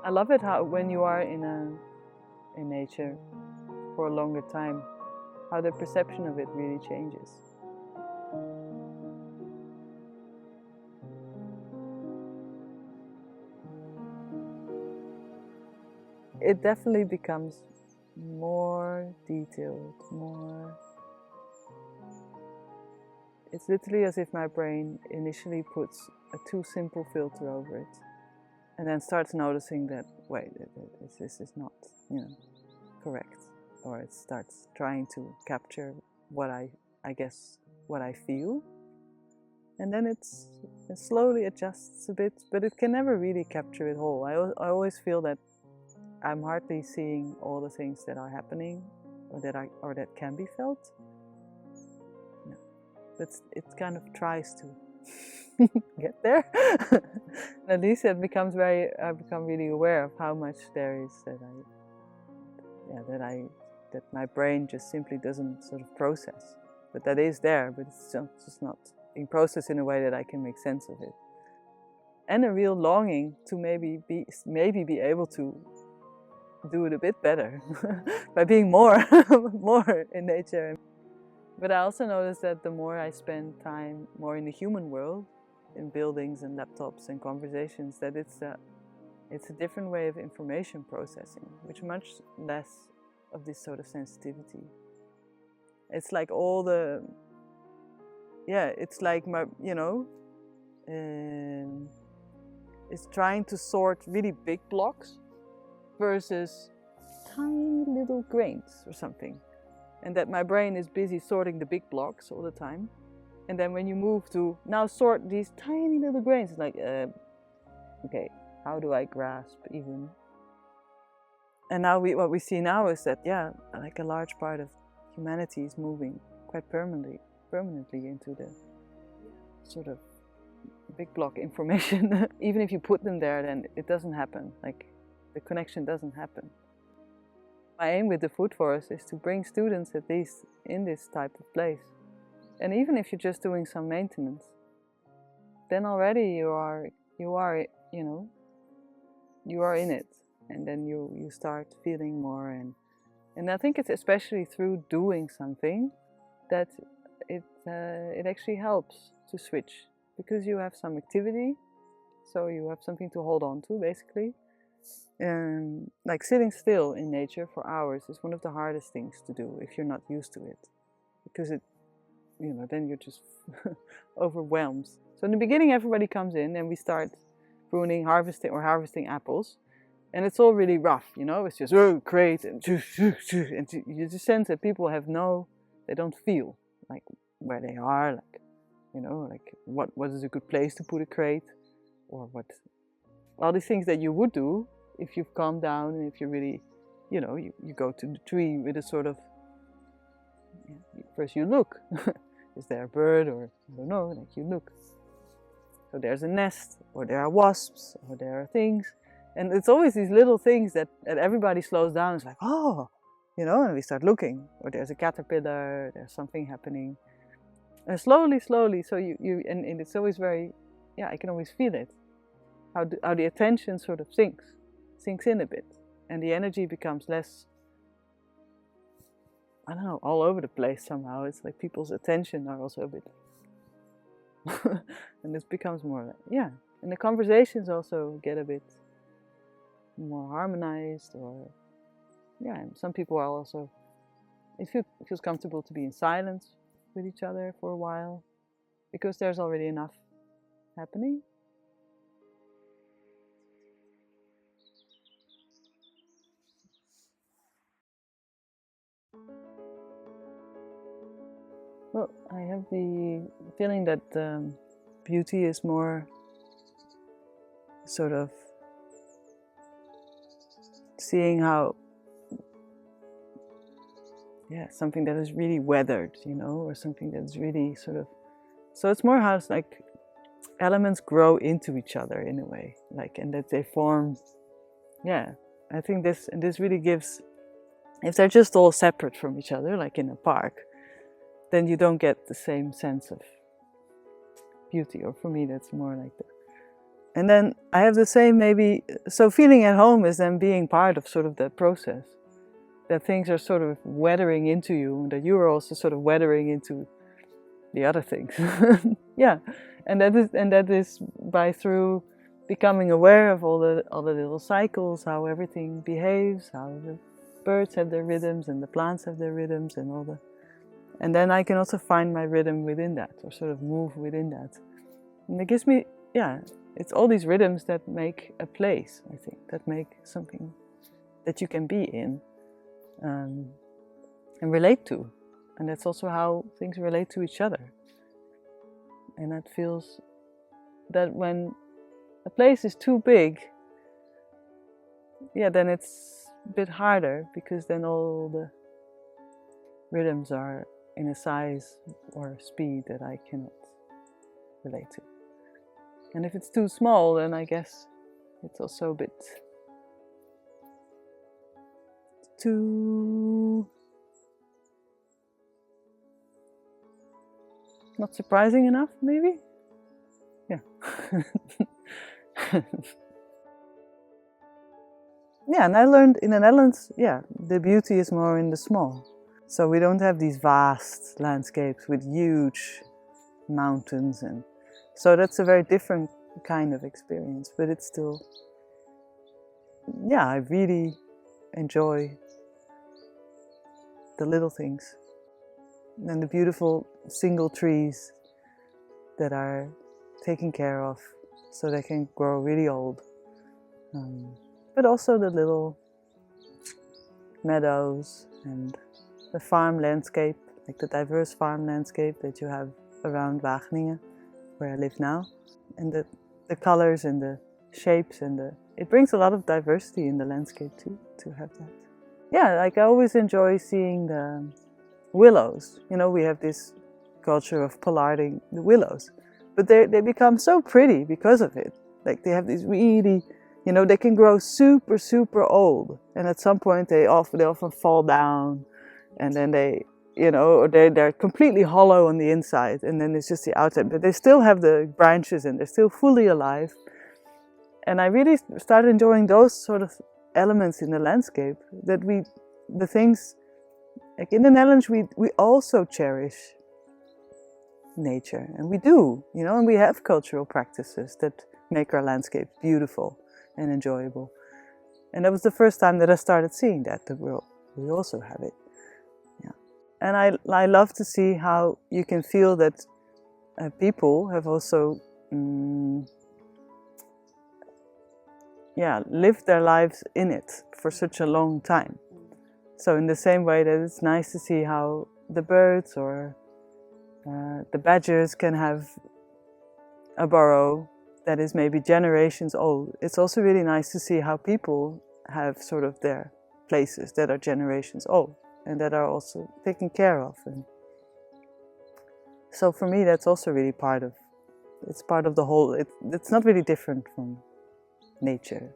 I love it how when you are in nature for a longer time, how the perception of it really changes. It definitely becomes more detailed, more... It's literally as if my brain initially puts a too simple filter over it, and then starts noticing that, wait, this is not, correct. Or it starts trying to capture what I guess, what I feel. And then it slowly adjusts a bit, but it can never really capture it all. I always feel that I'm hardly seeing all the things that are happening, or that can be felt. No. But it kind of tries to get there. At least I've become really aware of how much there is that my brain just simply doesn't sort of process. But that is there, but it's just not being processed in a way that I can make sense of it. And a real longing to maybe be able to do it a bit better by being more in nature. But I also noticed that the more I spend time more in the human world, in buildings and laptops and conversations, that it's a different way of information processing, which much less of this sort of sensitivity. It's like all the, it's like it's trying to sort really big blocks versus tiny little grains or something. And that my brain is busy sorting the big blocks all the time. And then when you move to now sort these tiny little grains, it's like, okay, how do I grasp even? And now what we see now is that, like a large part of humanity is moving quite permanently into the sort of big block information. Even if you put them there, then it doesn't happen. Like, the connection doesn't happen. My aim with the food forest is to bring students at least in this type of place. And even if you're just doing some maintenance, then already you are in it. And then you start feeling more, and I think it's especially through doing something that it actually helps to switch, because you have some activity, so you have something to hold on to, basically. And like sitting still in nature for hours is one of the hardest things to do if you're not used to it, because then you're just overwhelmed. So in the beginning, everybody comes in and we start pruning, harvesting apples. And it's all really rough, it's just, great, and you just sense that people they don't feel like where they are, like what is a good place to put a crate, or what, all these things that you would do if you've calmed down, and if you really, you go to the tree with a sort of, first you look, is there a bird, or I don't know, like you look. So there's a nest, or there are wasps, or there are things. And it's always these little things that everybody slows down. It's like, oh, and we start looking. Or there's a caterpillar, there's something happening. And slowly, so and it's always very, I can always feel it. How the attention sort of sinks in a bit. And the energy becomes less, I don't know, all over the place somehow. It's like people's attention are also a bit, and this becomes more like, and the conversations also get a bit more harmonized, or and some people are also, it feels comfortable to be in silence with each other for a while, because there's already enough happening. Well, I have the feeling that beauty is more sort of seeing how, something that is really weathered, or something that's really sort of, so it's more how it's like elements grow into each other in a way, like, and that they form, I think this really gives, if they're just all separate from each other, like in a park, then you don't get the same sense of beauty, or for me that's more like And then I have the same maybe, so feeling at home is then being part of sort of that process. That things are sort of weathering into you, that you are also sort of weathering into the other things. Yeah, and that is by through becoming aware of all the little cycles, how everything behaves, how the birds have their rhythms and the plants have their rhythms and all the. And then I can also find my rhythm within that, or sort of move within that. And it gives me, yeah, it's all these rhythms that make a place, I think, that make something that you can be in. And relate to. And that's also how things relate to each other. And that feels that when a place is too big, yeah, then it's a bit harder, because then all the rhythms are in a size or speed that I cannot relate to. And if it's too small, then I guess it's also a bit too not surprising enough, maybe? Yeah. Yeah, and I learned in the Netherlands, yeah, the beauty is more in the small. So we don't have these vast landscapes with huge mountains, and so that's a very different kind of experience, but it's still, yeah, I really enjoy the little things and the beautiful single trees that are taken care of so they can grow really old. But also the little meadows and the farm landscape, like the diverse farm landscape that you have around Wageningen, where I live now. And the colors and the shapes and it brings a lot of diversity in the landscape too, to have that. Yeah, like I always enjoy seeing the willows. You know, we have this culture of pollarding the willows, but they become so pretty because of it. Like they have these really, you know, they can grow super, super old, and at some point they often fall down, and then they, you know, or they're completely hollow on the inside, and then it's just the outside, but they still have the branches and they're still fully alive. And I really started enjoying those sort of elements in the landscape, that the things, like in the Netherlands, we also cherish nature, and we do, you know, and we have cultural practices that make our landscape beautiful and enjoyable. And that was the first time that I started seeing that we also have it. Yeah. And I love to see how you can feel that people have also lived their lives in it for such a long time. So in the same way that it's nice to see how the birds or the badgers can have a burrow that is maybe generations old, it's also really nice to see how people have sort of their places that are generations old and that are also taken care of. And so for me, that's also really it's part of the whole, it's not really different from nature.